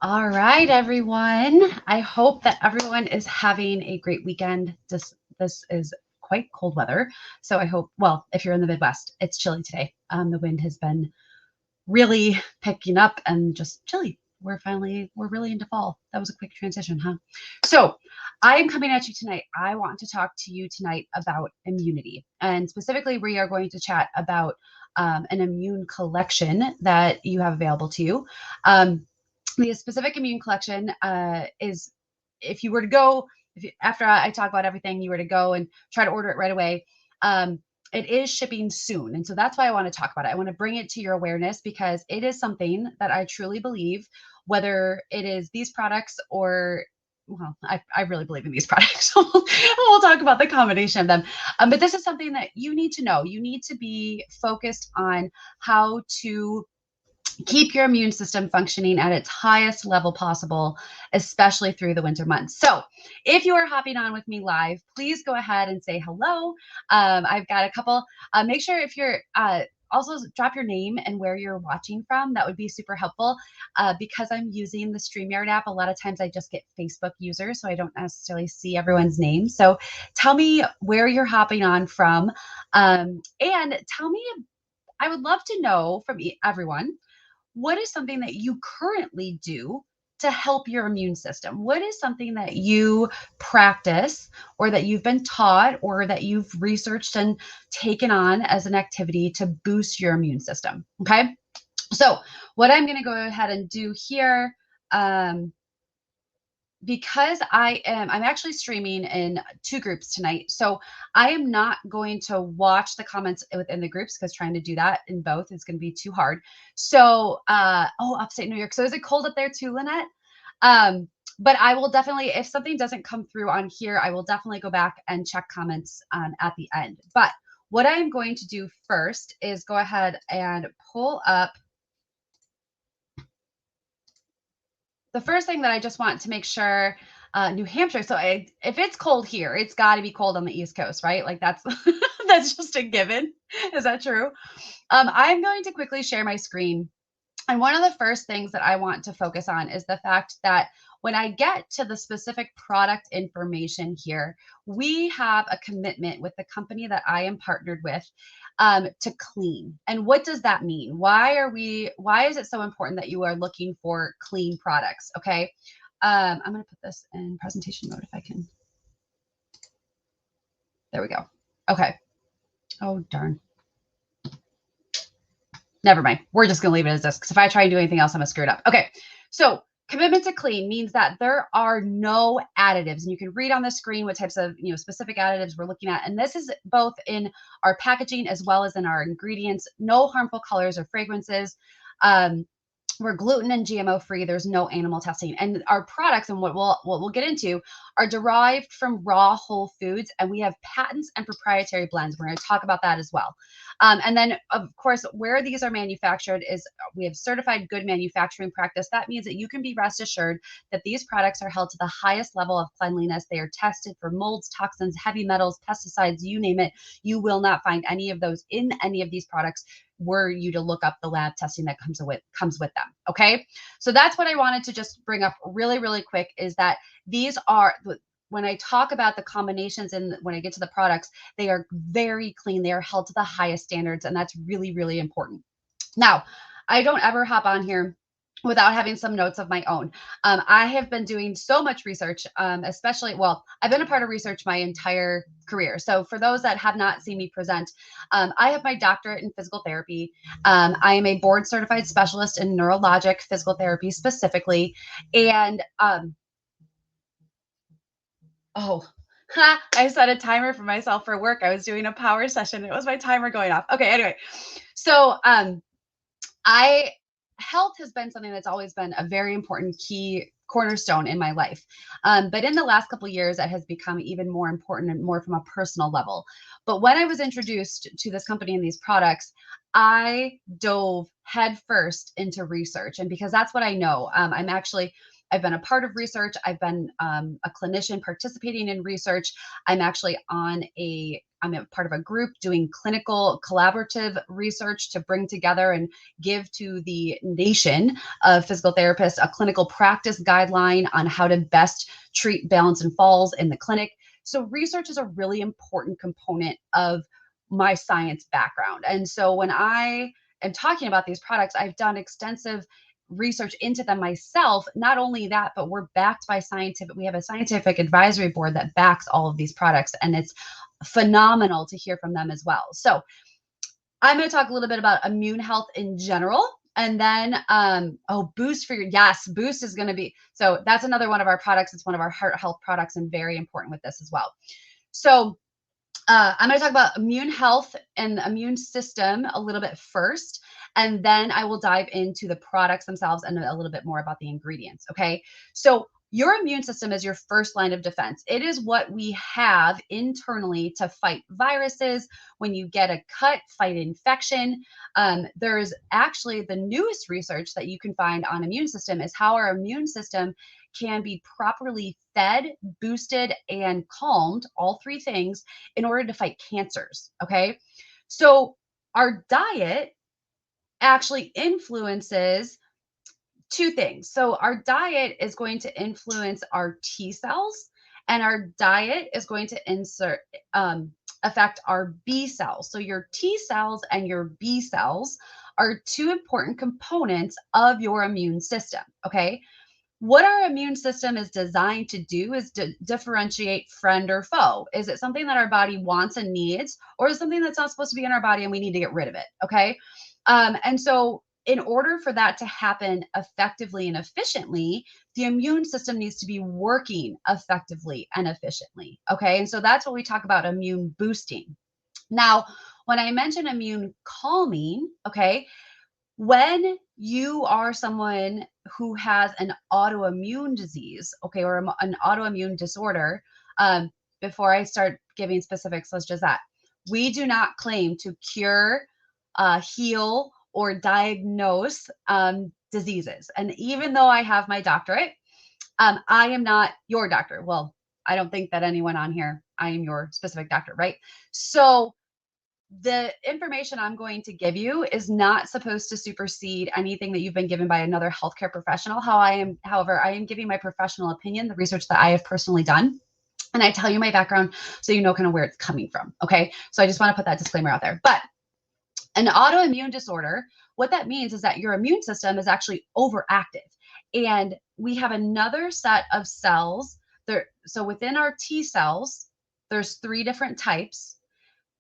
All right, everyone. I hope that everyone is having a great weekend. This is quite cold weather. So I hope, well, if you're in the Midwest, it's chilly today. The wind has been really picking up and just chilly. We're really into fall. That was a quick transition, huh? So I am coming at you tonight. I want to talk to you tonight about immunity. And specifically, we are going to chat about an immune collection that you have available to you. The specific immune collection is, if you were to go, after I talk about everything, you were to go and try to order it right away. It is shipping soon. And so that's why I want to talk about it. I want to bring it to your awareness because it is something that I truly believe, whether it is these products or, well, I really believe in these products. We'll talk about the combination of them. But this is something that you need to know. You need to be focused on how to keep your immune system functioning at its highest level possible, especially through the winter months. So if you are hopping on with me live, please go ahead and say hello. I've got a couple. Make sure if you're also drop your name and where you're watching from. That would be super helpful. Because I'm using the StreamYard app, a lot of times I just get Facebook users, so I don't necessarily see everyone's name. So tell me where you're hopping on from. And tell me, I would love to know from everyone, what is something that you currently do to help your immune system? What is something that you practice or that you've been taught or that you've researched and taken on as an activity to boost your immune system? Okay. So what I'm going to go ahead and do here, because I'm actually streaming in two groups tonight. So I am not going to watch the comments within the groups because trying to do that in both is going to be too hard. So, upstate New York. So is it cold up there too, Lynette? But I will definitely, if something doesn't come through on here, I will definitely go back and check comments at the end. But what I'm going to do first is go ahead and pull up the first thing that I just want to make sure, New Hampshire. So if it's cold here, it's got to be cold on the East Coast, right? Like that's that's just a given. Is that true? I'm going to quickly share my screen. And one of the first things that I want to focus on is the fact that when I get to the specific product information here, we have a commitment with the company that I am partnered with to clean. And what does that mean? Why is it so important that you are looking for clean products? Okay. I'm going to put this in presentation mode if I can. There we go. Okay. Oh, darn. Never mind. We're just going to leave it as this because if I try and do anything else, I'm going to screw it up. Okay. So commitment to clean means that there are no additives, and you can read on the screen what types of specific additives we're looking at. And this is both in our packaging as well as in our ingredients. No harmful colors or fragrances. We're gluten and GMO free. There's no animal testing, and our products and what we'll get into are derived from raw whole foods, and we have patents and proprietary blends. We're going to talk about that as well. And then, of course, where these are manufactured is we have certified good manufacturing practice. That means that you can be rest assured that these products are held to the highest level of cleanliness. They are tested for molds, toxins, heavy metals, pesticides, you name it. You will not find any of those in any of these products were you to look up the lab testing that comes with them. Okay. So that's what I wanted to just bring up really, really quick, is that these are, when I talk about the combinations and when I get to the products, they are very clean. They are held to the highest standards. And that's really, really important. Now, I don't ever hop on here without having some notes of my own. I have been doing so much research, especially, well, I've been a part of research my entire career. So for those that have not seen me present, I have my doctorate in physical therapy. I am a board certified specialist in neurologic physical therapy specifically. And, I set a timer for myself for work. I was doing a power session. It was my timer going off. Okay, anyway. So, health has been something that's always been a very important key cornerstone in my life. But in the last couple of years, it has become even more important and more from a personal level. But when I was introduced to this company and these products, I dove headfirst into research. And because that's what I know, I've been a part of research. I've been a clinician participating in research. I'm actually I'm a part of a group doing clinical collaborative research to bring together and give to the nation of physical therapists a clinical practice guideline on how to best treat balance and falls in the clinic. So research is a really important component of my science background. And so when I am talking about these products, I've done extensive research into them myself. Not only that, but we're backed by we have a scientific advisory board that backs all of these products, and it's phenomenal to hear from them as well. So I'm going to talk a little bit about immune health in general. And then, Boost Boost is going to be, so that's another one of our products. It's one of our heart health products and very important with this as well. So I'm going to talk about immune health and the immune system a little bit first, and then I will dive into the products themselves and a little bit more about the ingredients. Okay. So your immune system is your first line of defense. It is what we have internally to fight viruses. When you get a cut, fight infection. There's actually the newest research that you can find on immune system is how our immune system can be properly fed, boosted, and calmed, all three things, in order to fight cancers. Okay. So our diet actually influences two things. So our diet is going to influence our T cells, and our diet is going to affect our B cells. So your T cells and your B cells are two important components of your immune system. Okay. What our immune system is designed to do is to differentiate friend or foe. Is it something that our body wants and needs, or is it something that's not supposed to be in our body and we need to get rid of it? Okay. And so in order for that to happen effectively and efficiently, the immune system needs to be working effectively and efficiently. Okay. And so that's what we talk about immune boosting. Now, when I mention immune calming, okay, when you are someone who has an autoimmune disease, okay, or an autoimmune disorder, before I start giving specifics, let's just that we do not claim to cure, heal, or diagnose diseases. And even though I have my doctorate, I am not your doctor. Well, I don't think that anyone on here, I am your specific doctor, right? So the information I'm going to give you is not supposed to supersede anything that you've been given by another healthcare professional. However, I am giving my professional opinion, the research that I have personally done. And I tell you my background so you know kind of where it's coming from. Okay. So I just want to put that disclaimer out there. But an autoimmune disorder, what that means is that your immune system is actually overactive. And we have another set of cells there. So within our T cells, there's 3 different types.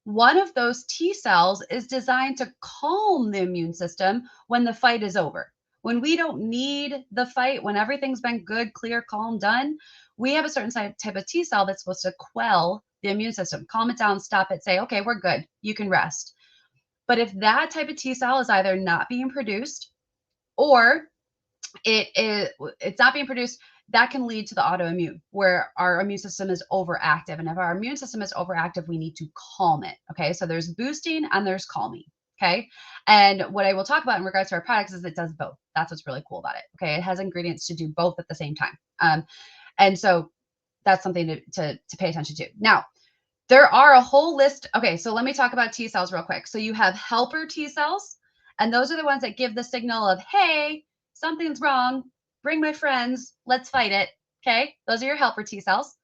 One of those T cells is designed to calm the immune system when the fight is over. When we don't need the fight, when everything's been good, clear, calm, done, we have a certain type of T cell that's supposed to quell the immune system, calm it down, stop it, say, okay, we're good, you can rest. But if that type of T cell is either not being produced or it's not being produced, that can lead to the autoimmune, where our immune system is overactive. And if our immune system is overactive, we need to calm it. Okay. So there's boosting and there's calming. Okay. And what I will talk about in regards to our products is it does both. That's what's really cool about it. Okay. It has ingredients to do both at the same time. And so that's something to pay attention to. Now, there are a whole list. Okay. So let me talk about T cells real quick. So you have helper T cells, and those are the ones that give the signal of, hey, something's wrong. Bring my friends. Let's fight it. Okay. Those are your helper T cells.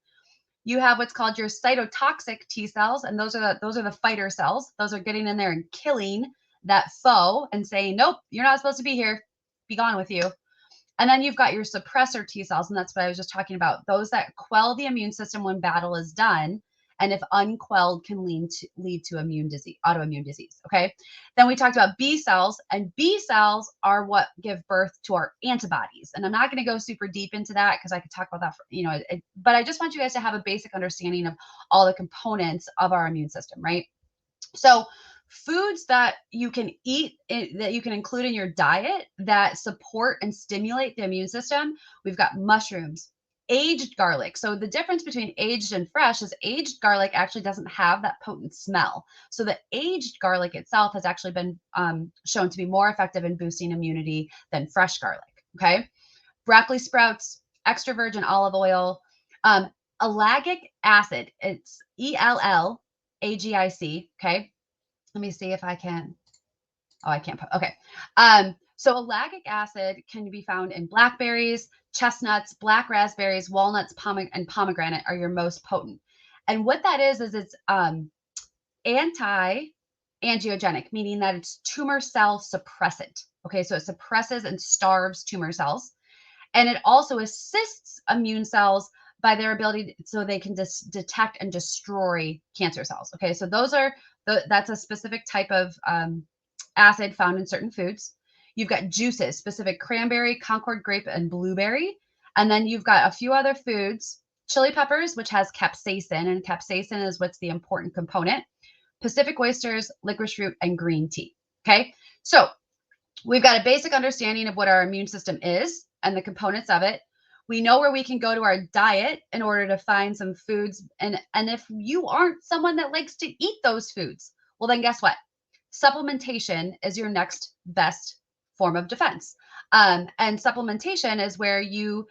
You have what's called your cytotoxic T cells, and those are the fighter cells. Those are getting in there and killing that foe and saying, nope, you're not supposed to be here. Be gone with you. And then you've got your suppressor T cells, and that's what I was just talking about. Those that quell the immune system when battle is done, and if unquelled can lead to autoimmune disease. Okay. Then we talked about B cells, and B cells are what give birth to our antibodies. And I'm not going to go super deep into that because I could talk about that but I just want you guys to have a basic understanding of all the components of our immune system, right? So foods that you can eat, that you can include in your diet that support and stimulate the immune system, we've got mushrooms, aged garlic. So the difference between aged and fresh is aged garlic actually doesn't have that potent smell. So the aged garlic itself has actually been shown to be more effective in boosting immunity than fresh garlic. Okay. Broccoli sprouts, extra virgin olive oil, ellagic acid. It's ELLAGIC. Okay. Let me see if I can. Oh, I can't put. Okay. So ellagic acid can be found in blackberries, chestnuts, black raspberries, walnuts, and pomegranate are your most potent. And what that is it's anti-angiogenic, meaning that it's tumor cell suppressant. Okay, so it suppresses and starves tumor cells. And it also assists immune cells by their ability so they can detect and destroy cancer cells. Okay, so that's a specific type of acid found in certain foods. You've got juices, specific cranberry, Concord grape, and blueberry. And then you've got a few other foods, chili peppers, which has capsaicin, and capsaicin is what's the important component. Pacific oysters, licorice root, and green tea. Okay, so we've got a basic understanding of what our immune system is and the components of it. We know where we can go to our diet in order to find some foods. And if you aren't someone that likes to eat those foods, well, then guess what? Supplementation is your next best form of defense. And supplementation is where you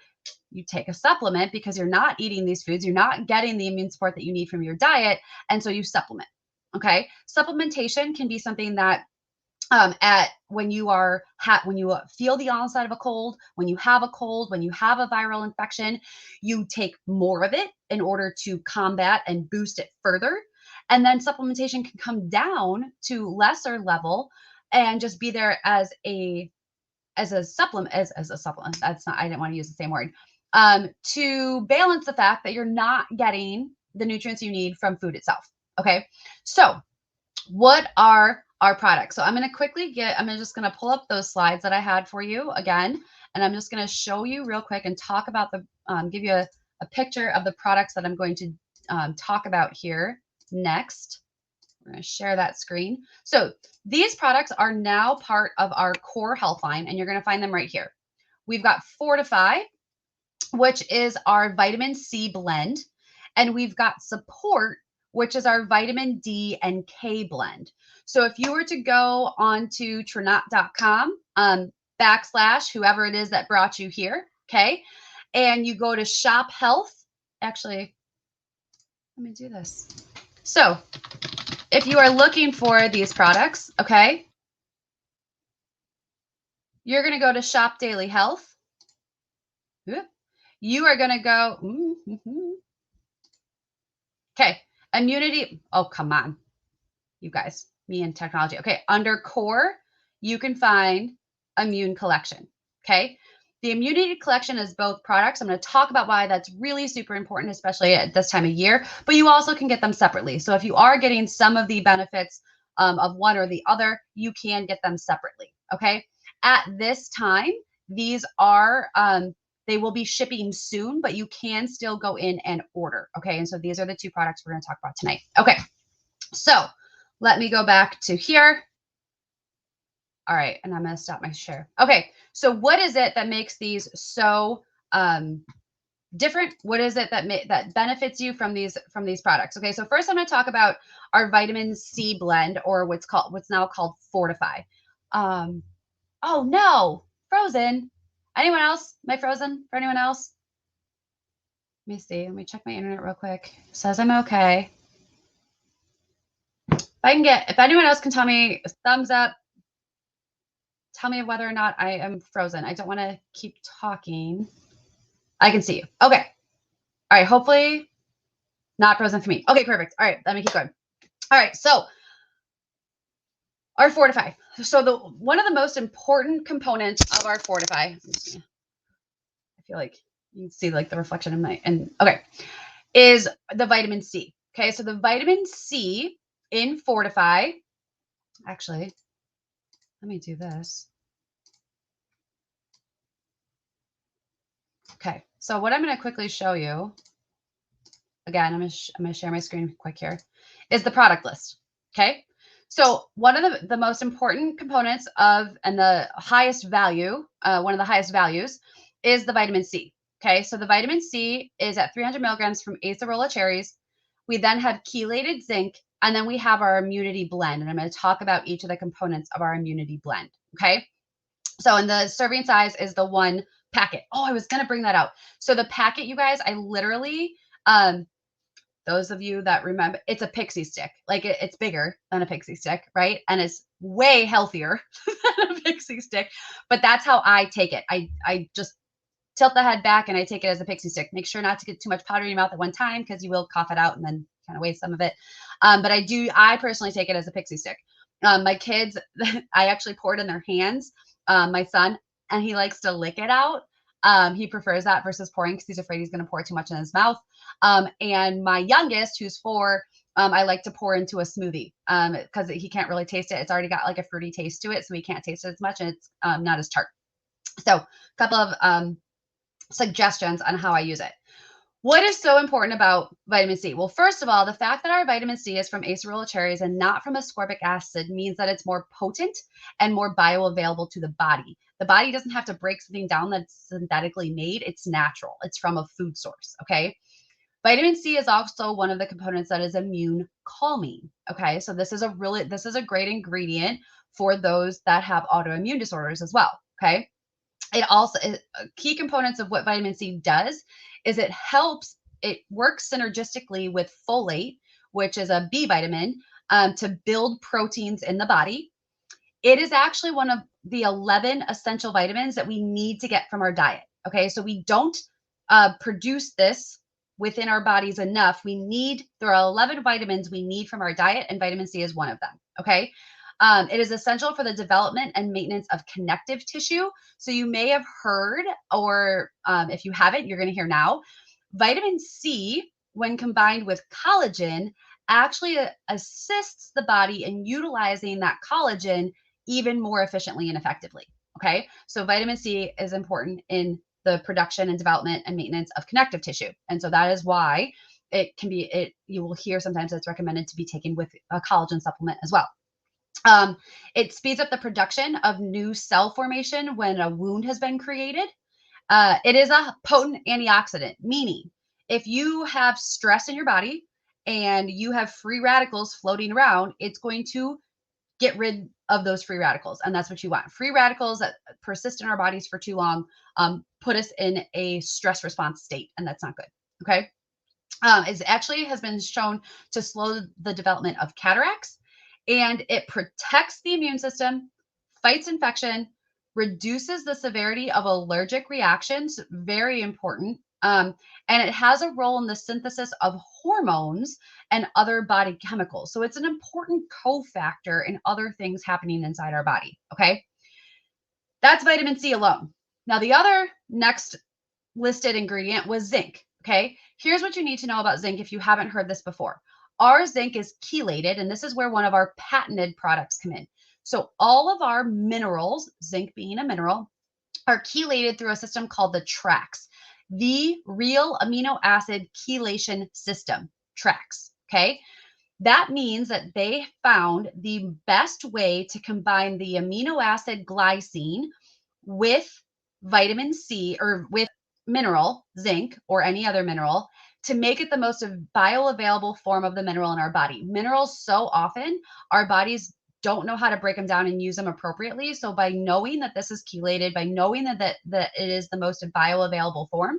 take a supplement because you're not eating these foods. You're not getting the immune support that you need from your diet. And so you supplement. Okay. Supplementation can be something that when you feel the onset of a cold, when you have a cold, when you have a viral infection, you take more of it in order to combat and boost it further. And then supplementation can come down to lesser level and just be there as a supplement. That's not, I didn't want to use the same word. To balance the fact that you're not getting the nutrients you need from food itself. Okay. So what are our products? So I'm just going to pull up those slides that I had for you again, and I'm just going to show you real quick and talk about give you a picture of the products that I'm going to talk about here next. We're going to share that screen. So these products are now part of our core health line, and you're going to find them right here. We've got FORTIFY, which is our vitamin C blend, and we've got Support, which is our vitamin D and K blend. So if you were to go onto trinot.com / whoever it is that brought you here, okay, and you go to shop health, actually, let me do this. So if you are looking for these products, okay, you're going to go to shop daily health. You are going to go, okay, immunity. Oh, come on, you guys, me and technology. Okay, under core, you can find immune collection. Okay, the immunity collection is both products. I'm going to talk about why that's really super important, especially at this time of year, but you also can get them separately. So if you are getting some of the benefits of one or the other, you can get them separately. Okay, at this time, these are, they will be shipping soon, but you can still go in and order. Okay, and so these are the two products we're going to talk about tonight. Okay, so let me go back to here. All right, and I'm going to stop my share. Okay, so what is it that makes these so different? What is it that benefits you from these products? Okay, so first I'm going to talk about our vitamin C blend, or what's now called FORTIFY. Oh no, frozen. Anyone else? Am I frozen for anyone else? Let me see. Let me check my internet real quick. It says I'm okay. If anyone else can tell me a thumbs up, tell me whether or not I am frozen. I don't want to keep talking. I can see you. Okay. All right. Hopefully not frozen for me. Okay, perfect. All right. Let me keep going. All right. So our FORTIFY. So one of the most important components of our FORTIFY, I feel like you can see like the reflection in okay, is the vitamin C. Okay. So the vitamin C in FORTIFY, actually, let me do this. Okay, so what I'm going to quickly show you, again, I'm going to share my screen quick here, is the product list. Okay, so one of the most important components and the highest value, one of the highest values, is the vitamin C. Okay, so the vitamin C is at 300 milligrams from Acerola cherries. We then have chelated zinc, and then we have our immunity blend, and I'm going to talk about each of the components of our immunity blend. Okay, So, and the serving size is the 1 packet. Oh, I was going to bring that out. So the packet, you guys, I literally, those of you that remember, it's a pixie stick. Like it's bigger than a pixie stick, right? And it's way healthier than a pixie stick. But that's how I take it. I just tilt the head back and I take it as a pixie stick. Make sure not to get too much powder in your mouth at one time because you will cough it out and then kind of waste some of it. But I personally take it as a pixie stick. My kids, I actually pour it in their hands. My son, and he likes to lick it out. He prefers that versus pouring because he's afraid he's going to pour too much in his mouth. And my youngest, who's 4, I like to pour into a smoothie because he can't really taste it. It's already got like a fruity taste to it, so he can't taste it as much, and it's not as tart. So a couple of suggestions on how I use it. What is so important about vitamin C? Well, first of all, the fact that our vitamin C is from Acerola cherries and not from ascorbic acid means that it's more potent and more bioavailable to the body. The body doesn't have to break something down that's synthetically made. It's natural. It's from a food source, okay? Vitamin C is also one of the components that is immune calming, okay? So this is a great ingredient for those that have autoimmune disorders as well, okay? Key components of what vitamin C does is it works synergistically with folate, which is a B vitamin, to build proteins in the body. It is actually one of the 11 essential vitamins that we need to get from our diet. Okay, so we don't produce this within our bodies enough. There are 11 vitamins we need from our diet, and vitamin C is one of them. Okay. It is essential for the development and maintenance of connective tissue. So you may have heard, or if you haven't, you're going to hear now. Vitamin C, when combined with collagen, actually assists the body in utilizing that collagen even more efficiently and effectively. Okay. So vitamin C is important in the production and development and maintenance of connective tissue. And so that is why you will hear sometimes it's recommended to be taken with a collagen supplement as well. It speeds up the production of new cell formation when a wound has been created. It is a potent antioxidant, meaning if you have stress in your body and you have free radicals floating around, it's going to get rid of those free radicals. And that's what you want. Free radicals that persist in our bodies for too long put us in a stress response state, and that's not good. Okay. It actually has been shown to slow the development of cataracts, and it protects the immune system, fights infection, reduces the severity of allergic reactions, very important. And it has a role in the synthesis of hormones and other body chemicals. So it's an important cofactor in other things happening inside our body. Okay. That's vitamin C alone. Now, the other next listed ingredient was zinc. Okay. Here's what you need to know about zinc if you haven't heard this before. Our zinc is chelated, and this is where one of our patented products come in. So all of our minerals, zinc being a mineral, are chelated through a system called the TRACS, the real amino acid chelation system, TRACS. Okay. That means that they found the best way to combine the amino acid glycine with vitamin C or with mineral, zinc, or any other mineral to make it the most bioavailable form of the mineral in our body. Minerals, so often, our bodies don't know how to break them down and use them appropriately. So by knowing that this is chelated, by knowing that it is the most bioavailable form,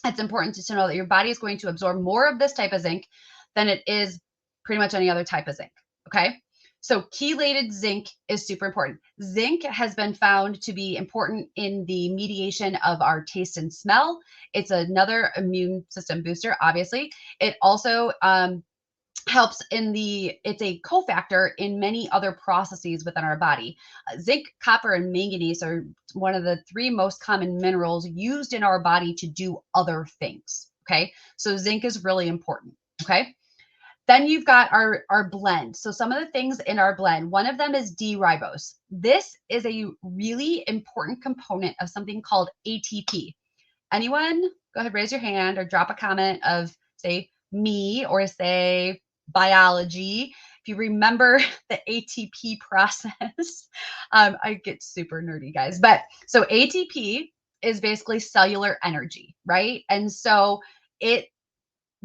it's important to know that your body is going to absorb more of this type of zinc than it is pretty much any other type of zinc. Okay. So chelated zinc is super important. Zinc has been found to be important in the mediation of our taste and smell. It's another immune system booster, obviously. It also helps it's a cofactor in many other processes within our body. Zinc, copper, and manganese are one of the 3 most common minerals used in our body to do other things. Okay. So zinc is really important. Okay. Then you've got our blend. So some of the things in our blend, one of them is D-ribose. This is a really important component of something called ATP. Anyone? Go ahead, raise your hand or drop a comment of, say, me or say biology. If you remember the ATP process, I get super nerdy, guys. But so ATP is basically cellular energy, right? And so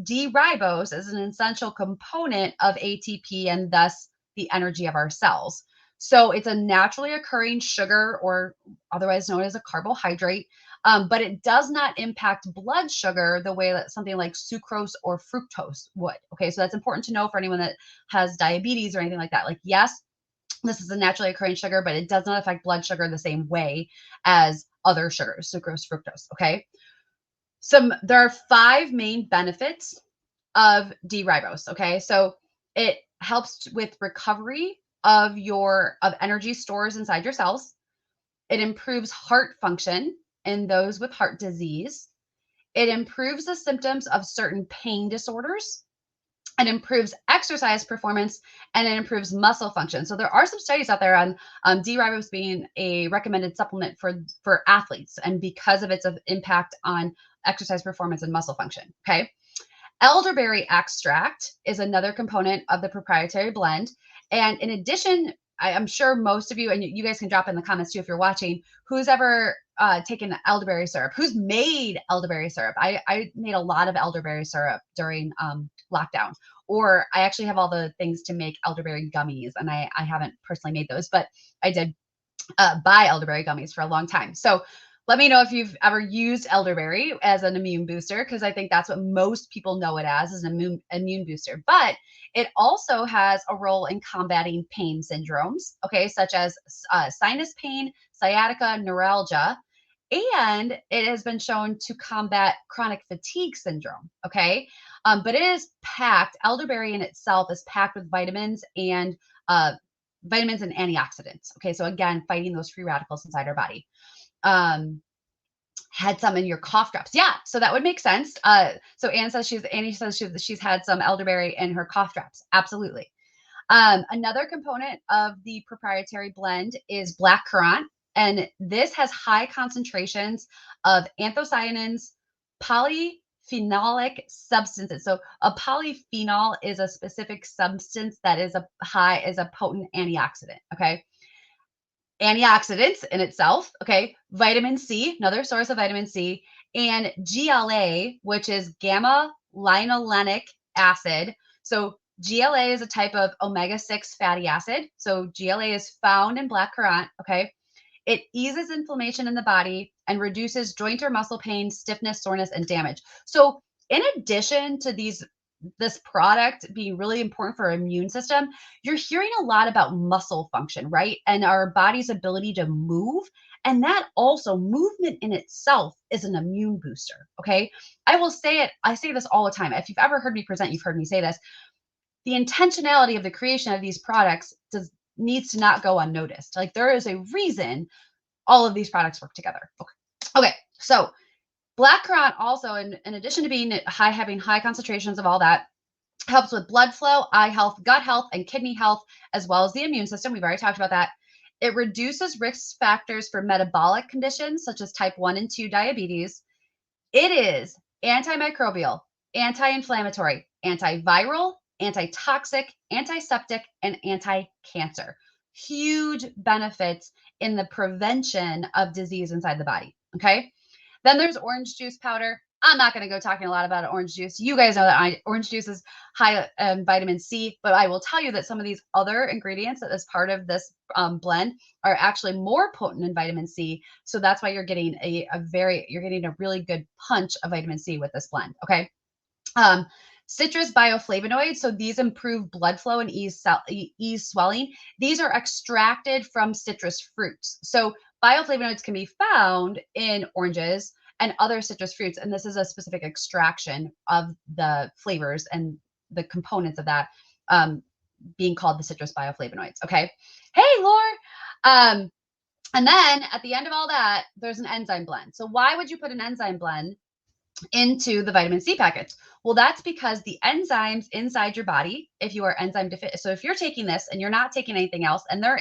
D-ribose is an essential component of ATP and thus the energy of our cells. So it's a naturally occurring sugar, or otherwise known as a carbohydrate, but it does not impact blood sugar the way that something like sucrose or fructose would. Okay, so that's important to know for anyone that has diabetes or anything like that. Like, yes, this is a naturally occurring sugar, but it does not affect blood sugar the same way as other sugars, sucrose, fructose. Okay, there are 5 main benefits of D-ribose. Okay, so it helps with recovery of energy stores inside your cells. It improves heart function in those with heart disease. It improves the symptoms of certain pain disorders. It improves exercise performance, and it improves muscle function. So there are some studies out there on D-ribose being a recommended supplement for athletes, and because of its impact on exercise performance and muscle function. Okay. Elderberry extract is another component of the proprietary blend. And in addition, I'm sure most of you, and you guys can drop in the comments too if you're watching, who's ever taken elderberry syrup, who's made elderberry syrup. I made a lot of elderberry syrup during lockdown, or I actually have all the things to make elderberry gummies, and I haven't personally made those, but I did buy elderberry gummies for a long time. So let me know if you've ever used elderberry as an immune booster, because I think that's what most people know it as an immune booster. But it also has a role in combating pain syndromes, okay, such as sinus pain, sciatica, neuralgia, and it has been shown to combat chronic fatigue syndrome, okay? But it is packed, elderberry in itself is packed with vitamins and antioxidants, okay? So again, fighting those free radicals inside our body. Had some in your cough drops. Yeah, so that would make sense. So Annie says she's had some elderberry in her cough drops. Absolutely. Another component of the proprietary blend is black currant, and this has high concentrations of anthocyanins, polyphenolic substances. So a polyphenol is a specific substance that is a potent antioxidant. Okay. Antioxidants in itself, okay, vitamin C, another source of vitamin C, and GLA, which is gamma linolenic acid. So GLA is a type of omega-6 fatty acid. So GLA is found in black currant, okay? It eases inflammation in the body and reduces joint or muscle pain, stiffness, soreness, and damage. So in addition to this product being really important for our immune system, you're hearing a lot about muscle function, right? And our body's ability to move. And that also, movement in itself is an immune booster, okay? I say this all the time. If you've ever heard me present, you've heard me say this. The intentionality of the creation of these products needs to not go unnoticed. Like, there is a reason all of these products work together. Okay, so black currant also, in addition to being having high concentrations of all that, helps with blood flow, eye health, gut health, and kidney health, as well as the immune system. We've already talked about that. It reduces risk factors for metabolic conditions such as type 1 and 2 diabetes. It is antimicrobial, anti-inflammatory, antiviral, antitoxic, antiseptic, and anti-cancer. Huge benefits in the prevention of disease inside the body. Okay. Then there's orange juice powder. I'm not going to go talking a lot about orange juice. You guys know that orange juice is high in vitamin C, but I will tell you that some of these other ingredients that is part of this blend are actually more potent in vitamin C. So that's why you're getting you're getting a really good punch of vitamin C with this blend. Okay. Citrus bioflavonoids. So these improve blood flow and ease swelling. These are extracted from citrus fruits. So bioflavonoids can be found in oranges and other citrus fruits. And this is a specific extraction of the flavors and the components of that being called the citrus bioflavonoids. Okay. Hey, Laura. And then at the end of all that, there's an enzyme blend. So why would you put an enzyme blend into the vitamin C packets? Well, that's because the enzymes inside your body, if you are enzyme deficient, so if you're taking this and you're not taking anything else, and that'll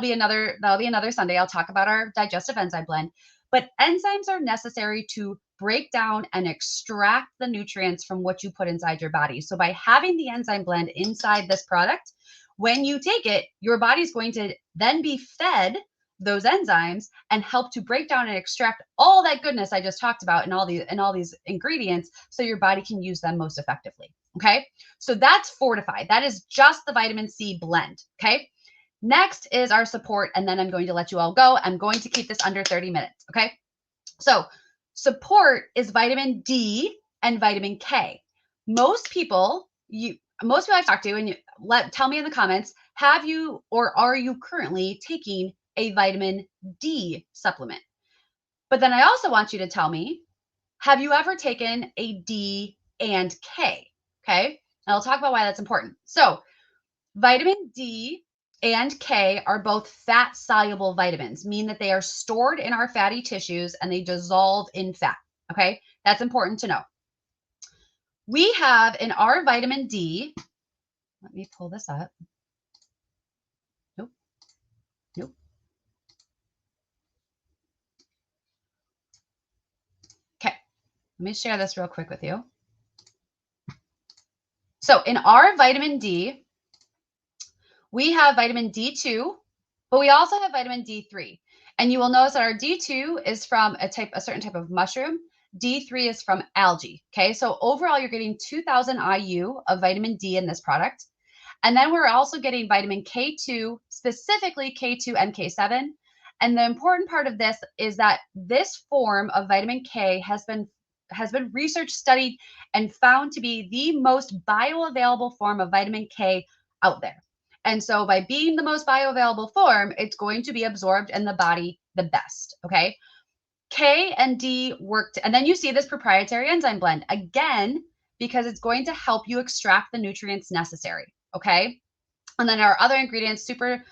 be another Sunday. I'll talk about our digestive enzyme blend. But enzymes are necessary to break down and extract the nutrients from what you put inside your body. So by having the enzyme blend inside this product, when you take it, your body's going to then be fed those enzymes and help to break down and extract all that goodness I just talked about and all these ingredients, so your body can use them most effectively. Okay, so that's FORTIFY. That is just the vitamin C blend. Okay, next is our support, and then I'm going to let you all go. I'm going to keep this under 30 minutes. Okay, so support is vitamin D and vitamin K. Most people I've talked to, and tell me in the comments, have you or are you currently taking a vitamin D supplement? But then I also want you to tell me, have you ever taken a D and K? Okay, and I'll talk about why that's important. So vitamin D and K are both fat soluble vitamins, meaning that they are stored in our fatty tissues and they dissolve in fat. Okay, that's important to know. We have in our vitamin D, let me pull this up. Nope. Nope. Okay, let me share this real quick with you. So in our vitamin D, we have vitamin D2, but we also have vitamin D3. And you will notice that our D2 is from a certain type of mushroom. D3 is from algae. Okay, so overall, you're getting 2,000 IU of vitamin D in this product. And then we're also getting vitamin K2, specifically K2 and K7. And the important part of this is that this form of vitamin K has been research studied and found to be the most bioavailable form of vitamin K out there. And so by being the most bioavailable form, it's going to be absorbed in the body the best. Okay. K and D worked. And then you see this proprietary enzyme blend again, because it's going to help you extract the nutrients necessary. Okay. And then our other ingredients, super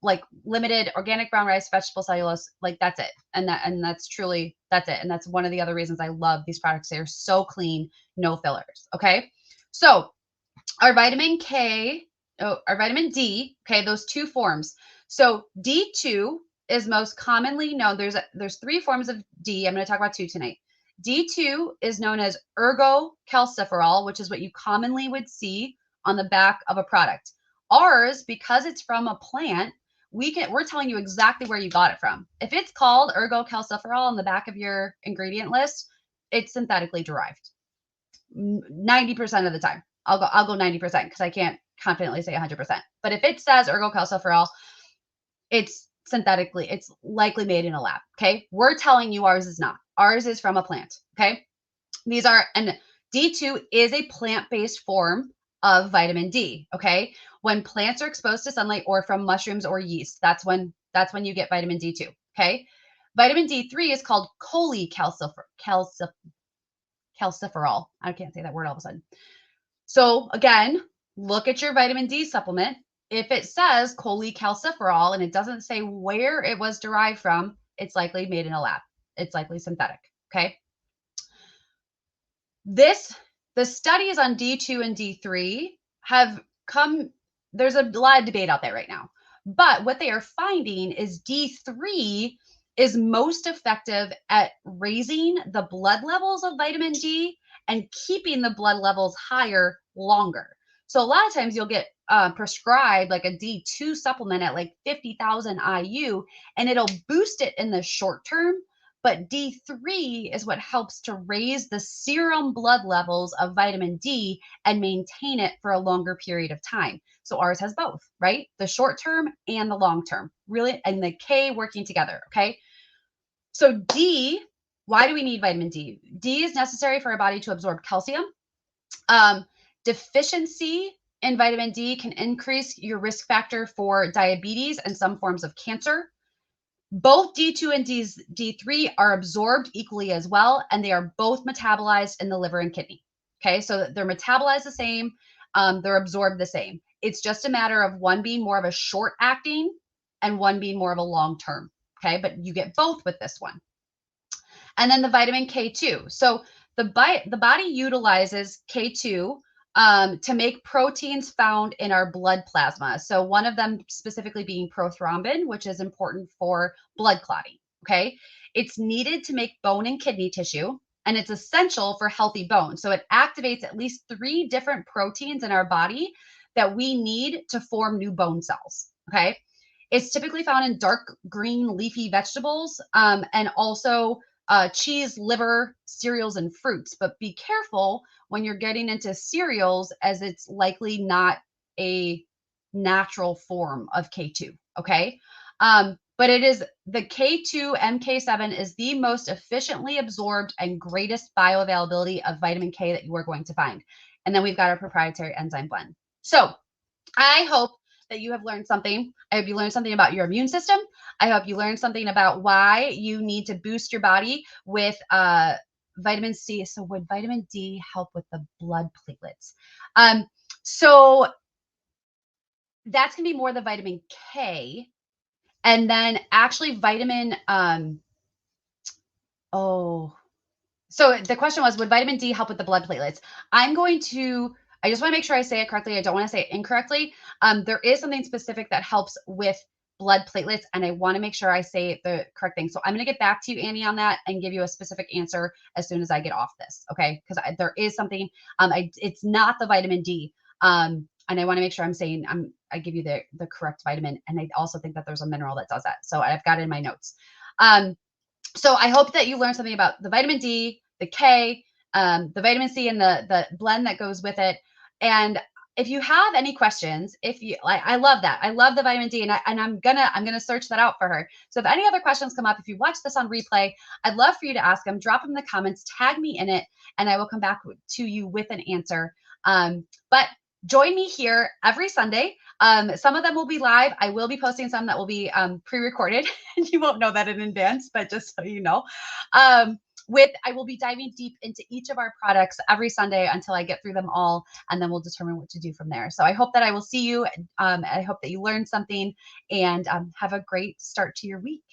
like limited organic brown rice, vegetable cellulose, like that's it. And that's truly, that's it. And that's one of the other reasons I love these products. They're so clean, no fillers. Okay. So our vitamin K, our vitamin D, okay, those two forms. So D2 is most commonly known. There's three forms of D. I'm going to talk about two tonight. D2 is known as ergocalciferol, which is what you commonly would see on the back of a product. Ours, because it's from a plant, we're telling you exactly where you got it from. If it's called ergocalciferol on the back of your ingredient list, it's synthetically derived. 90% of the time. I'll go 90% because I can't confidently say 100%. But if it says ergocalciferol, it's likely made in a lab. Okay. We're telling you ours is not. Ours is from a plant. Okay. And D2 is a plant-based form of vitamin D. Okay. When plants are exposed to sunlight or from mushrooms or yeast, that's when you get vitamin D2. Okay. Vitamin D3 is called cholecalciferol. I can't say that word all of a sudden. So again, look at your vitamin D supplement. If it says cholecalciferol and it doesn't say where it was derived from, it's likely made in a lab. It's likely synthetic. Okay. The studies on D2 and D3 have come, there's a lot of debate out there right now. But what they are finding is D3 is most effective at raising the blood levels of vitamin D and keeping the blood levels higher longer. So a lot of times you'll get prescribed like a D2 supplement at like 50,000 IU, and it'll boost it in the short term. But D3 is what helps to raise the serum blood levels of vitamin D and maintain it for a longer period of time. So ours has both, right? The short term and the long term, really, and the K working together. Okay. So D, why do we need vitamin D? D is necessary for our body to absorb calcium. Deficiency in vitamin D can increase your risk factor for diabetes and some forms of cancer. Both D2 and D3 are absorbed equally as well, and they are both metabolized in the liver and kidney. Okay, so they're metabolized the same, they're absorbed the same. It's just a matter of one being more of a short acting and one being more of a long term. Okay, but you get both with this one. And then the vitamin K2. So the body utilizes K2 to make proteins found in our blood plasma. So one of them specifically being prothrombin, which is important for blood clotting. Okay. It's needed to make bone and kidney tissue, and it's essential for healthy bone. So it activates at least 3 different proteins in our body that we need to form new bone cells. Okay. It's typically found in dark green leafy vegetables, and also cheese, liver, cereals, and fruits. But be careful when you're getting into cereals, as it's likely not a natural form of K2. Okay. But it is the K2 MK7 is the most efficiently absorbed and greatest bioavailability of vitamin K that you are going to find. And then we've got our proprietary enzyme blend. So I hope that you have learned something. I hope you learned something about your immune system. I hope you learned something about why you need to boost your body with vitamin C. So would vitamin D help with the blood platelets? So that's going to be more the vitamin K. And then actually vitamin, so the question was, would vitamin D help with the blood platelets? I just want to make sure I say it correctly. I don't want to say it incorrectly. There is something specific that helps with blood platelets, and I want to make sure I say the correct thing. So I'm going to get back to you, Annie, on that and give you a specific answer as soon as I get off this. Okay. Because there is something, it's not the vitamin D. And I want to make sure I give you the correct vitamin. And I also think that there's a mineral that does that. So I've got it in my notes. So I hope that you learned something about the vitamin D, the K, the vitamin C, and the blend that goes with it. And if you have any questions, I love that. I love the vitamin D, and I'm gonna search that out for her. So if any other questions come up, if you watch this on replay, I'd love for you to ask them. Drop them in the comments, tag me in it, and I will come back to you with an answer. But join me here every Sunday. Some of them will be live. I will be posting some that will be pre-recorded. You won't know that in advance, but just so you know. I will be diving deep into each of our products every Sunday until I get through them all, and then we'll determine what to do from there. So I hope that I will see you. I hope that you learned something, and have a great start to your week.